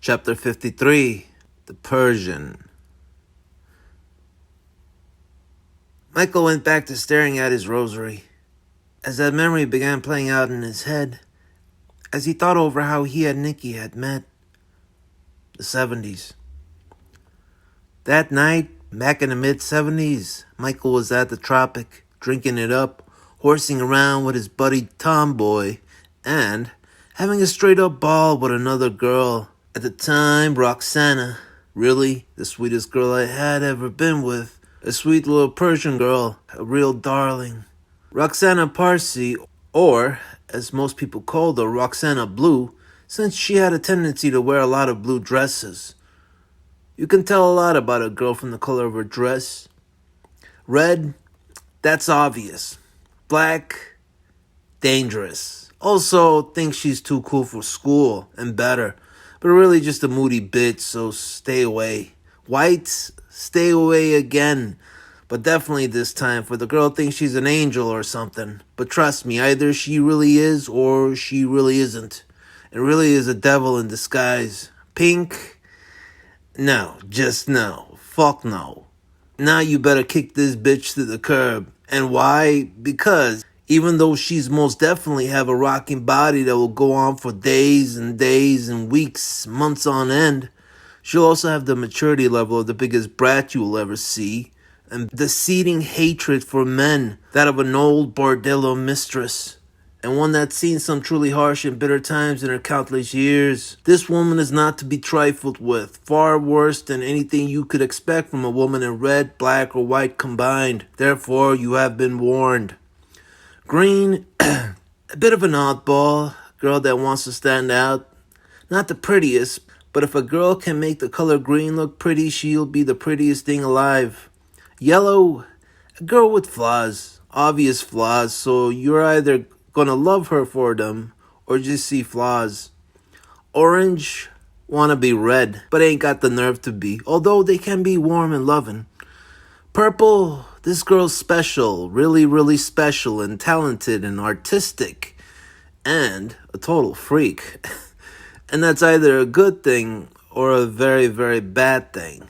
Chapter 53, The Persian. Michael went back to staring at his rosary, as that memory began playing out in his head, as he thought over how he and Nikki had met. The 70s. That night, back in the mid-70s, Michael was at the Tropic, drinking it up, horsing around with his buddy Tomboy, and having a straight-up ball with another girl. At the time, Roxana, really the sweetest girl I had ever been with. A sweet little Persian girl, a real darling. Roxana Parsi, or, as most people called her, Roxana Blue, since she had a tendency to wear a lot of blue dresses. You can tell a lot about a girl from the color of her dress. Red, that's obvious. Black, dangerous. Also, thinks she's too cool for school and better, but really just a moody bitch, so stay away. White, stay away again. But definitely this time, for the girl thinks she's an angel or something. But trust me, either she really is or she really isn't. It really is a devil in disguise. Pink? No, just no. Fuck no. Now you better kick this bitch to the curb. And why? Because even though she's most definitely have a rocking body that will go on for days and days and weeks, months on end, she'll also have the maturity level of the biggest brat you will ever see, and the seething hatred for men, that of an old bordello mistress, and one that's seen some truly harsh and bitter times in her countless years. This woman is not to be trifled with, far worse than anything you could expect from a woman in red, black, or white combined. Therefore, you have been warned. Green, a bit of an oddball, girl that wants to stand out. Not the prettiest, but if a girl can make the color green look pretty, she'll be the prettiest thing alive. Yellow, a girl with flaws, obvious flaws, so you're either gonna love her for them or just see flaws. Orange, wanna be red, but ain't got the nerve to be, although they can be warm and loving. Purple, this girl's special, really, really special and talented and artistic, and a total freak. And that's either a good thing or a very, very bad thing.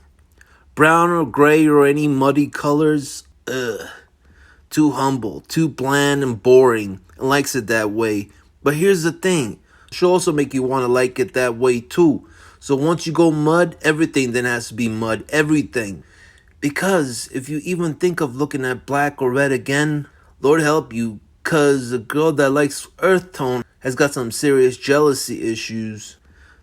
Brown or gray or any muddy colors, too humble, too bland and boring, and likes it that way. But here's the thing, she'll also make you want to like it that way too. So once you go mud, everything then has to be mud, everything. Because if you even think of looking at black or red again, Lord help you, cause a girl that likes earth tone has got some serious jealousy issues.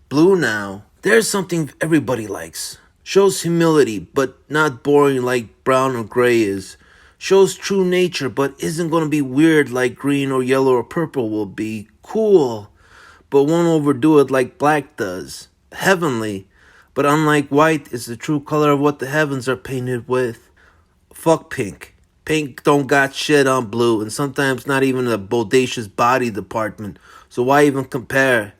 Blue now, there's something everybody likes. Shows humility, but not boring like brown or gray is. Shows true nature, but isn't going to be weird like green or yellow or purple will be. Cool, but won't overdo it like black does. Heavenly, but unlike white, it's the true color of what the heavens are painted with. Fuck pink. Pink don't got shit on blue, and sometimes not even a bodacious body department. So why even compare?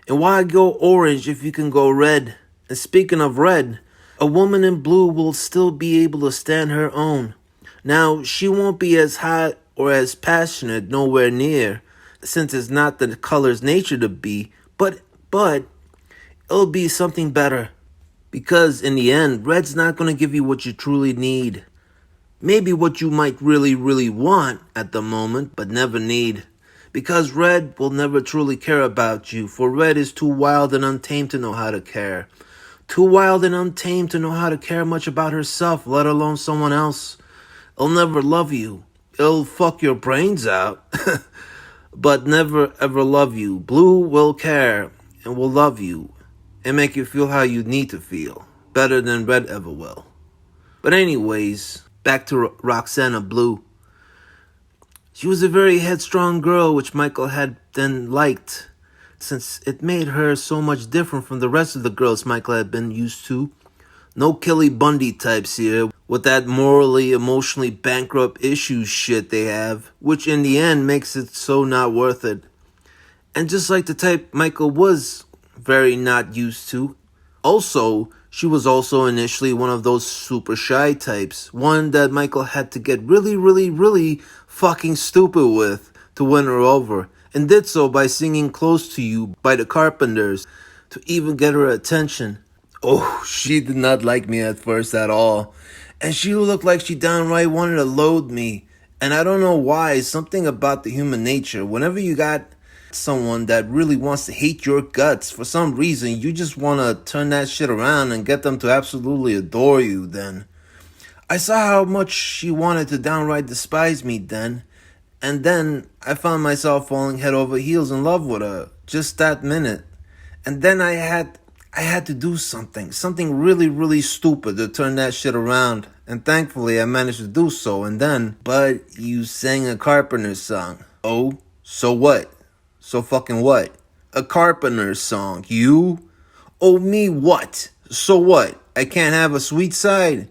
And why go orange if you can go red? And speaking of red, a woman in blue will still be able to stand her own. Now, she won't be as hot or as passionate, nowhere near, since it's not the color's nature to be, but it'll be something better. Because in the end, red's not going to give you what you truly need. Maybe what you might really, really want at the moment, but never need. Because red will never truly care about you, for red is too wild and untamed to know how to care. Too wild and untamed to know how to care much about herself, let alone someone else. It'll never love you. It'll fuck your brains out, but never ever love you. Blue will care and will love you and make you feel how you need to feel, better than red ever will. But anyways, back to Roxana Blue. She was a very headstrong girl, which Michael had then liked, since it made her so much different from the rest of the girls Michael had been used to. No Kelly Bundy types here, with that morally, emotionally bankrupt issues shit they have, which in the end makes it so not worth it. And just like the type Michael was very not used to. Also, she was also initially one of those super shy types, one that Michael had to get really, really, really fucking stupid with to win her over, and did so by singing Close to You by the Carpenters, to even get her attention. Oh, she did not like me at first at all. And she looked like she downright wanted to loathe me. And I don't know why, something about the human nature. Whenever you got someone that really wants to hate your guts, for some reason, you just want to turn that shit around and get them to absolutely adore you then. I saw how much she wanted to downright despise me then. And then I found myself falling head over heels in love with her just that minute. And then I had to do something really, really stupid to turn that shit around. And thankfully I managed to do so. And then, but you sang a Carpenter song. Oh, so what? So fucking what? A Carpenter song. You? Oh, me what? So what? I can't have a sweet side?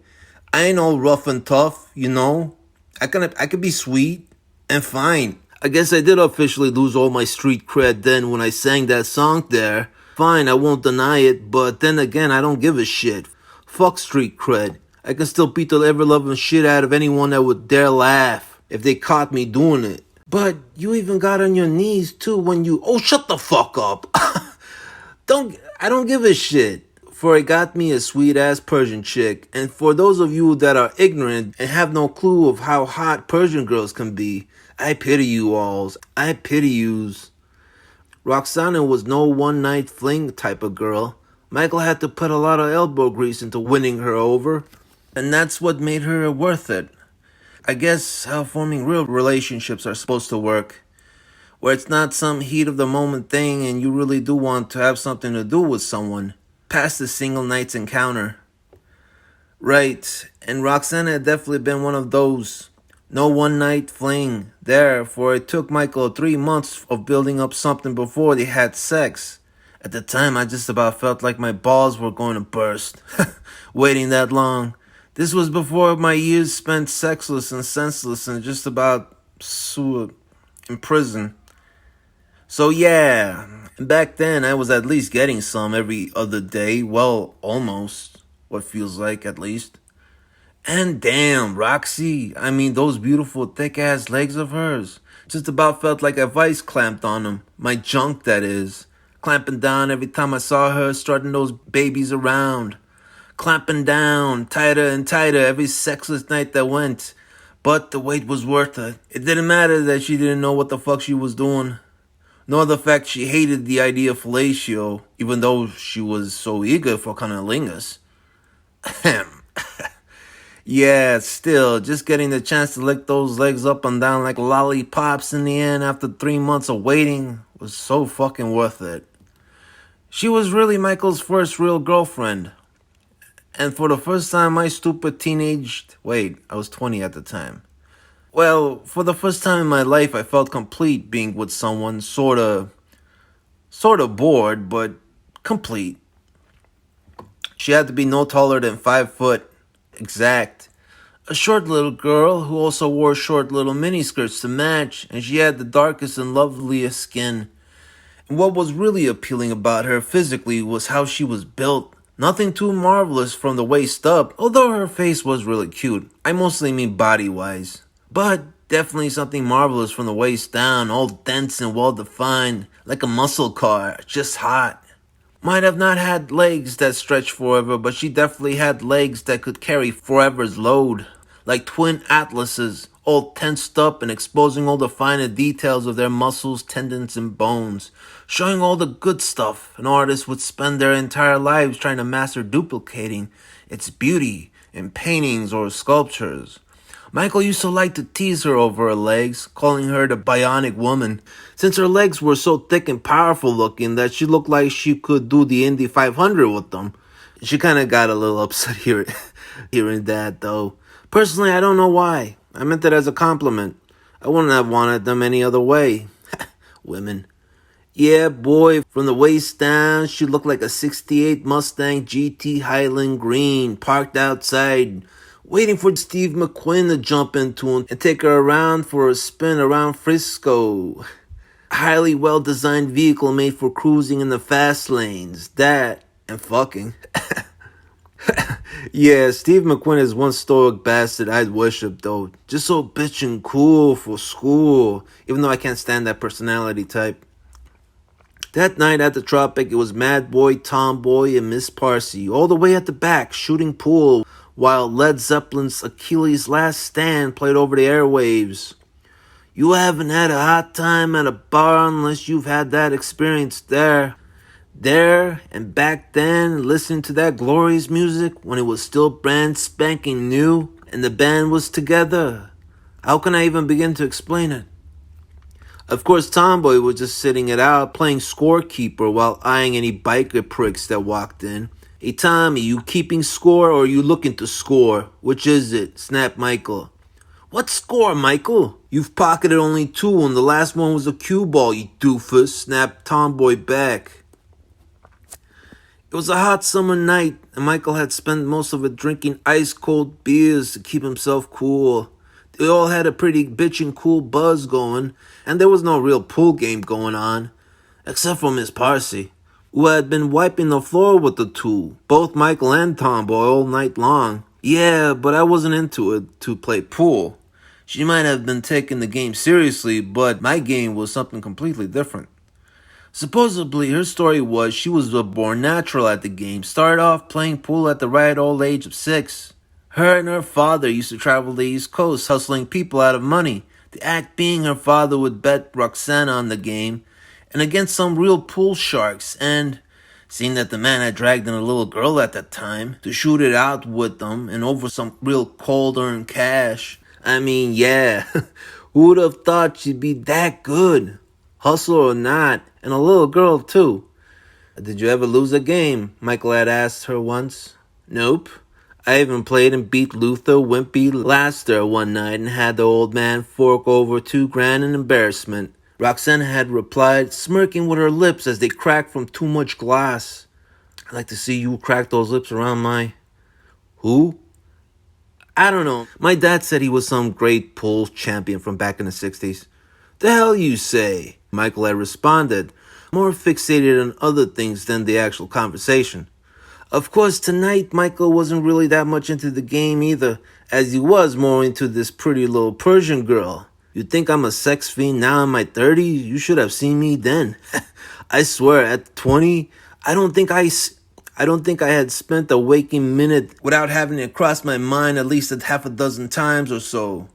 I ain't all rough and tough, you know? I could be sweet and fine. I guess I did officially lose all my street cred then when I sang that song there. Fine, I won't deny it, but then again, I don't give a shit. Fuck street cred. I can still beat the ever-loving shit out of anyone that would dare laugh if they caught me doing it. But you even got on your knees too when you... Oh, shut the fuck up. I don't give a shit. For it got me a sweet-ass Persian chick. And for those of you that are ignorant and have no clue of how hot Persian girls can be, I pity you alls. I pity yous. Roxana was no one-night fling type of girl. Michael had to put a lot of elbow grease into winning her over. And that's what made her worth it. I guess how forming real relationships are supposed to work. Where it's not some heat-of-the-moment thing and you really do want to have something to do with someone. Past the single night's encounter. Right, and Roxana had definitely been one of those. No one-night fling there, for it took Michael 3 months of building up something before they had sex. At the time, I just about felt like my balls were going to burst. Waiting that long. This was before my years spent sexless and senseless and just about in prison. So yeah, back then I was at least getting some every other day. Well, almost. What feels like, at least. And damn, Roxy. I mean, those beautiful thick-ass legs of hers. Just about felt like a vice clamped on them. My junk, that is. Clamping down every time I saw her strutting those babies around. Clamping down, tighter and tighter every sexless night that went. But the wait was worth it. It didn't matter that she didn't know what the fuck she was doing. Nor the fact she hated the idea of fellatio, even though she was so eager for cunnilingus. Yeah, still, just getting the chance to lick those legs up and down like lollipops in the end after 3 months of waiting was so fucking worth it. She was really Michael's first real girlfriend. And for the first time, my stupid I was 20 at the time. Well, for the first time in my life, I felt complete being with someone sorta bored, but complete. She had to be no taller than 5 foot, exact. A short little girl who also wore short little miniskirts to match, and she had the darkest and loveliest skin. And what was really appealing about her physically was how she was built. Nothing too marvelous from the waist up, although her face was really cute. I mostly mean body-wise. But definitely something marvelous from the waist down, all dense and well-defined, like a muscle car, just hot. Might have not had legs that stretched forever, but she definitely had legs that could carry forever's load. Like twin atlases, all tensed up and exposing all the finer details of their muscles, tendons, and bones. Showing all the good stuff an artist would spend their entire lives trying to master duplicating its beauty in paintings or sculptures. Michael used to like to tease her over her legs, calling her the bionic woman, since her legs were so thick and powerful looking that she looked like she could do the Indy 500 with them. She kind of got a little upset hearing that, though. Personally, I don't know why. I meant it as a compliment. I wouldn't have wanted them any other way. Women. Yeah, boy, from the waist down, she looked like a 68 Mustang GT Highland Green, parked outside, waiting for Steve McQueen to jump into and take her around for a spin around Frisco. A highly well-designed vehicle made for cruising in the fast lanes. That, and fucking. Yeah, Steve McQueen is one stoic bastard I'd worship, though. Just so bitchin' cool for school, even though I can't stand that personality type. That night at the Tropic, it was Madboy, Tomboy, and Miss Parsi, all the way at the back, shooting pool, while Led Zeppelin's Achilles' Last Stand played over the airwaves. You haven't had a hot time at a bar unless you've had that experience there. There and back then, listening to that glorious music when it was still brand spanking new and the band was together. How can I even begin to explain it? Of course, Tomboy was just sitting it out, playing scorekeeper while eyeing any biker pricks that walked in. Hey Tommy, you keeping score or you looking to score? Which is it? Snapped Michael. What score, Michael? You've pocketed only 2 and the last one was a cue ball, you doofus, snapped Tomboy back. It was a hot summer night, and Michael had spent most of it drinking ice-cold beers to keep himself cool. They all had a pretty bitchin' cool buzz going, and there was no real pool game going on, except for Miss Parsi, who had been wiping the floor with the two, both Michael and Tomboy, all night long. Yeah, but I wasn't into it to play pool. She might have been taking the game seriously, but my game was something completely different. Supposedly, her story was she was born natural at the game, started off playing pool at the right old age of 6. Her and her father used to travel the East Coast, hustling people out of money. The act being her father would bet Roxana on the game, and against some real pool sharks, and seeing that the man had dragged in a little girl at that time, to shoot it out with them, and over some real cold earned cash. I mean, yeah, who would have thought she'd be that good? Hustle or not, and a little girl too. Did you ever lose a game? Michael had asked her once. Nope. I even played and beat Luther Wimpy Laster one night and had the old man fork over $2,000 in embarrassment. Roxana had replied, smirking with her lips as they cracked from too much glass. I'd like to see you crack those lips around my... Who? I don't know. My dad said he was some great pool champion from back in the 60s. The hell you say? Michael had responded, more fixated on other things than the actual conversation. Of course, tonight, Michael wasn't really that much into the game either, as he was more into this pretty little Persian girl. You think I'm a sex fiend now in my 30s? You should have seen me then. I swear, at 20, I don't think I had spent a waking minute without having it cross my mind at least a half a dozen times or so.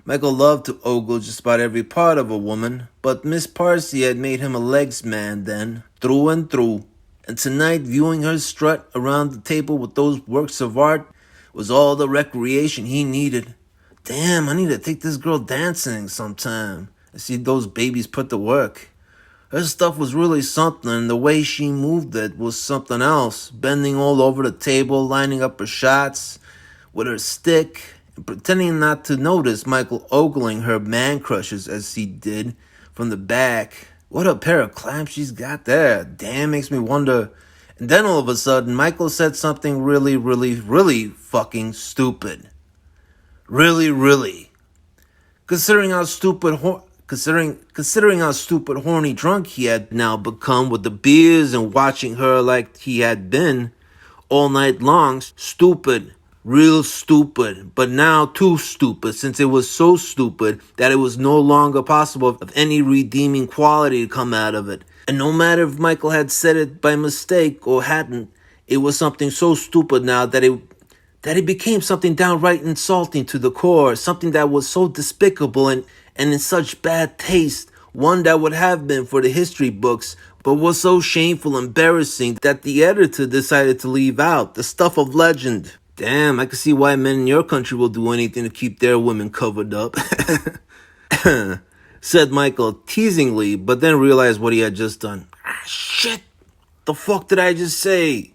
Michael loved to ogle just about every part of a woman, but Miss Parsi had made him a legs man then, through and through. And tonight, viewing her strut around the table with those works of art was all the recreation he needed. Damn, I need to take this girl dancing sometime and see those babies put to work. Her stuff was really something, and the way she moved it was something else, bending all over the table, lining up her shots with her stick, and pretending not to notice Michael ogling her man crushes as he did from the back. What a pair of clamps she's got there. Damn, makes me wonder. And then all of a sudden, Michael said something really, really, really fucking stupid. Really, really. Considering how stupid horny drunk he had now become with the beers and watching her like he had been all night long. Stupid. Real stupid, but now too stupid, since it was so stupid that it was no longer possible of any redeeming quality to come out of it. And no matter if Michael had said it by mistake or hadn't, it was something so stupid now that it became something downright insulting to the core, something that was so despicable and in such bad taste, one that would have been for the history books, but was so shameful and embarrassing that the editor decided to leave out the stuff of legend. Damn, I can see why men in your country will do anything to keep their women covered up. Said Michael teasingly, but then realized what he had just done. Ah, shit! The fuck did I just say?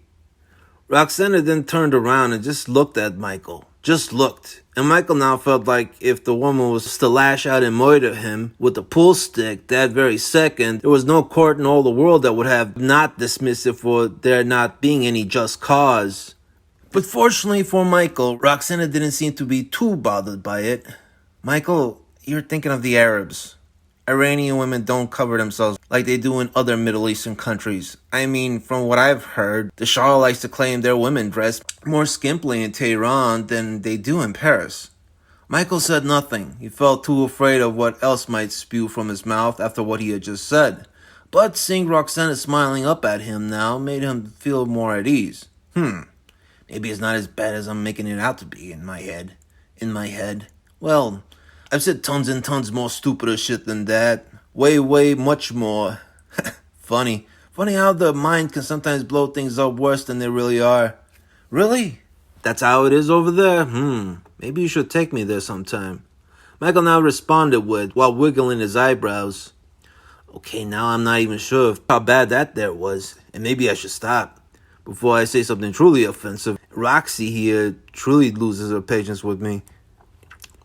Roxana then turned around and just looked at Michael. Just looked. And Michael now felt like if the woman was to lash out and murder him with a pool stick that very second, there was no court in all the world that would have not dismissed it for there not being any just cause. But fortunately for Michael, Roxana didn't seem to be too bothered by it. Michael, you're thinking of the Arabs. Iranian women don't cover themselves like they do in other Middle Eastern countries. I mean, from what I've heard, the Shah likes to claim their women dress more skimpily in Tehran than they do in Paris. Michael said nothing. He felt too afraid of what else might spew from his mouth after what he had just said. But seeing Roxana smiling up at him now made him feel more at ease. Maybe it's not as bad as I'm making it out to be in my head. Well, I've said tons and tons more stupider shit than that. Way, much more. Funny. Funny how the mind can sometimes blow things up worse than they really are. Really? That's how it is over there? Maybe you should take me there sometime. Michael now responded with, while wiggling his eyebrows. Okay, now I'm not even sure of how bad that there was, and maybe I should stop. Before I say something truly offensive, Roxy here truly loses her patience with me.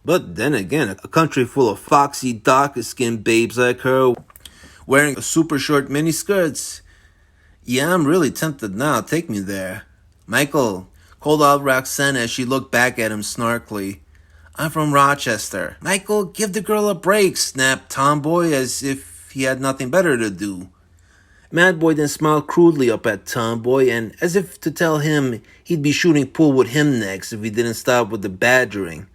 But then again, a country full of foxy, dark-skinned babes like her, wearing super short miniskirts. Yeah, I'm really tempted now. Take me there. Michael called out Roxana as she looked back at him snarkily. I'm from Rochester. Michael, give the girl a break, snapped Tomboy as if he had nothing better to do. Madboy then smiled crudely up at Tomboy, and as if to tell him he'd be shooting pool with him next if he didn't stop with the badgering.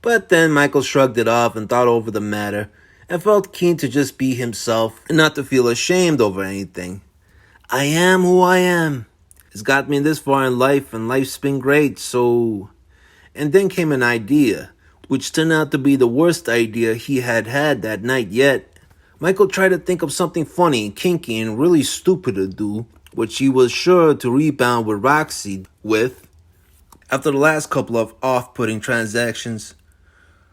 But then Michael shrugged it off and thought over the matter, and felt keen to just be himself and not to feel ashamed over anything. I am who I am. It's got me this far in life, and life's been great, so... And then came an idea, which turned out to be the worst idea he had that night yet. Michael tried to think of something funny, kinky, and really stupid to do, which he was sure to rebound with Roxy with, after the last couple of off-putting transactions.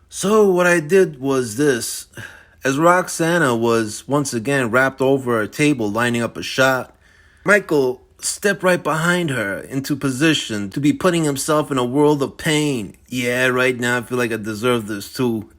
So what I did was this. As Roxana was once again wrapped over her table lining up a shot, Michael stepped right behind her into position to be putting himself in a world of pain. Yeah, right now I feel like I deserve this too.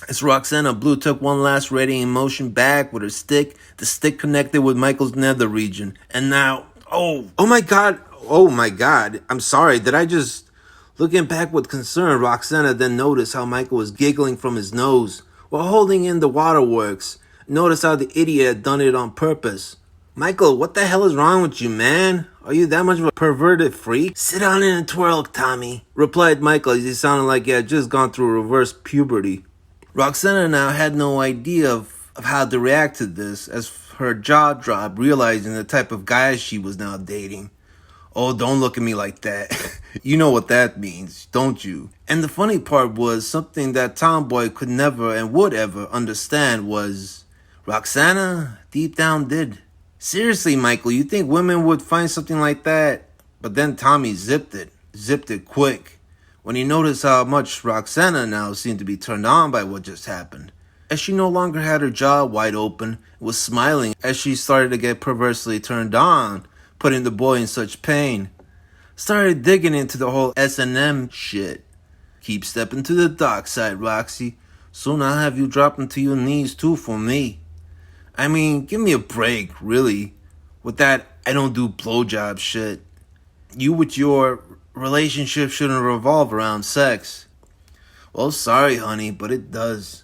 As Roxana Blue took one last readying motion back with her stick, the stick connected with Michael's nether region. And now, oh my god, I'm sorry, did I just... Looking back with concern, Roxana then noticed how Michael was giggling from his nose while holding in the waterworks. Notice how the idiot had done it on purpose. Michael, what the hell is wrong with you, man? Are you that much of a perverted freak? Sit down and twirl, Tommy, replied Michael as he sounded like he had just gone through reverse puberty. Roxana now had no idea of how to react to this as her jaw dropped, realizing the type of guy she was now dating. Oh, don't look at me like that. You know what that means, don't you? And the funny part was something that Tomboy could never and would ever understand was Roxana deep down did. Seriously, Michael, you think women would find something like that? But then Tommy zipped it quick, when he noticed how much Roxana now seemed to be turned on by what just happened. As she no longer had her jaw wide open, was smiling as she started to get perversely turned on, putting the boy in such pain. Started digging into the whole S&M shit. Keep stepping to the dark side, Roxy. Soon I'll have you dropping to your knees too for me. I mean, give me a break, really. With that I don't do blowjob shit. You with your relationship shouldn't revolve around sex. Well, sorry, honey, but it does.